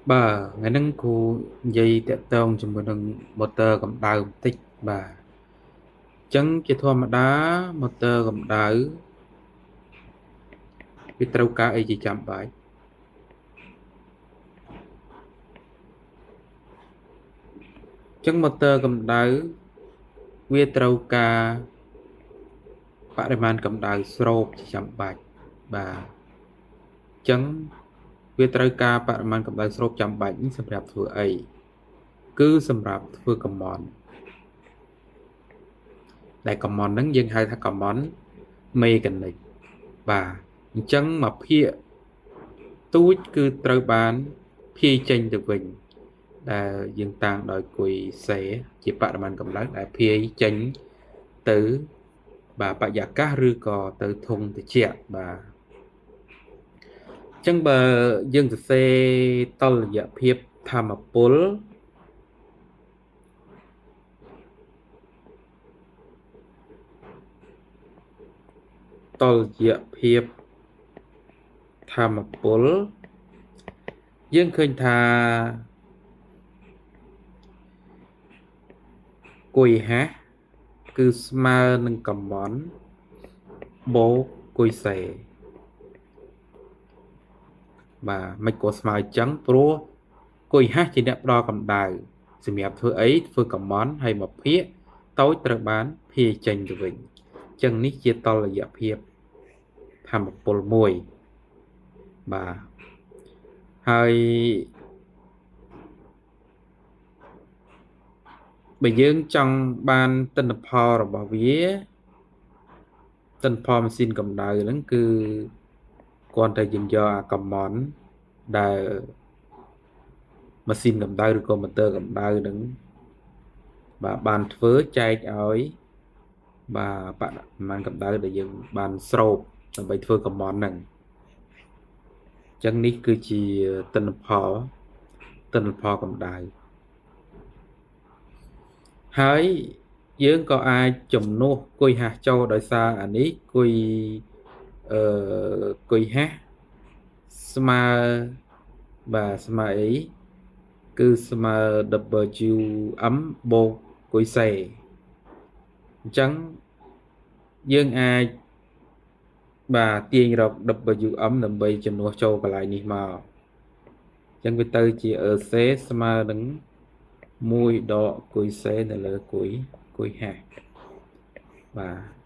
Bà ngày nâng cô dây tẹt tông cho mùi nâng motor cầm đào tích bà chẳng chỉ thua mà đá motor cầm đào vì trâu cá ấy chỉ chạm bài chẳng motor cầm đào vì trâu cá bạc đại man cầm đào srop chỉ chạm bài bà chẳng vì trâu cá bạc đại man cầm đào srop chạm bài những sản phẩm thừa ấy cứ sản phẩm thừa cầm mòn đại cầm mòn nâng dân hai thằng cầm mòn mê cần lịch bà chẳng mà phía túi cứត្រូវបានភាយចេញទៅវិញដែលយើងតាំងដោយគួយសេជាបរិមាណកម្លាំងដែលភាយចេញទៅបាទបរិយាកាសឬក៏ទៅធុងត្រជាក់បាទអញ្ចឹងបើយើងសរសេរតុល្យភាពធម្មពលតុល្យភាពធម្មពលយើងឃើញថាគុយហាស់គឺស្មើនឹងកំបន់បូកគុយសេបាទមិនក៏ស្មើអញ្ចឹងព្រោះគុយហាស់ជាអ្នកផ្ដល់កម្ដៅសម្រាប់ធ្វើអីធ្វើកំបន់ហើយមកភាគតូចត្រូវបានភាយចេញទៅវិញអញ្ចឹងនេះជាតុល្យភាពធម្មពលមួយបាទហើយបើយើងចង់បានទិន្នផលរបស់វាទិន្នផលម៉ាស៊ីនកម្ដៅហ្នឹងគឺគ្រាន់តែយើងយកអាកំមន់ដែលម៉ាស៊ីនកម្ដៅឬក៏ម៉ូទ័រកម្ដៅហ្នឹងបាទបានធ្វើចែកឲ្យបាទបរិមាណកម្ដៅដែលយើងបានស្រូបដើម្បីធ្វើកំមន់ហ្នឹងអញ្ចឹងនេះគឺជាទិន្នផលកម្ដៅហើយយើងក៏អាចជំនួសគុយហាស់ចូលដោយសារអានេះគុយហាស់ស្មើបាទស្មើអីគឺស្មើ Wm បូកគុយសេអញ្ចឹងយើងអាចបាទទាញរក Wm ដើម្បីជំនួសចូលកន្លែងនេះមកអញ្ចឹងវាទៅជា EC ស្មើនឹង1ដកគុយសេនៅលើគុយហាស់បាទ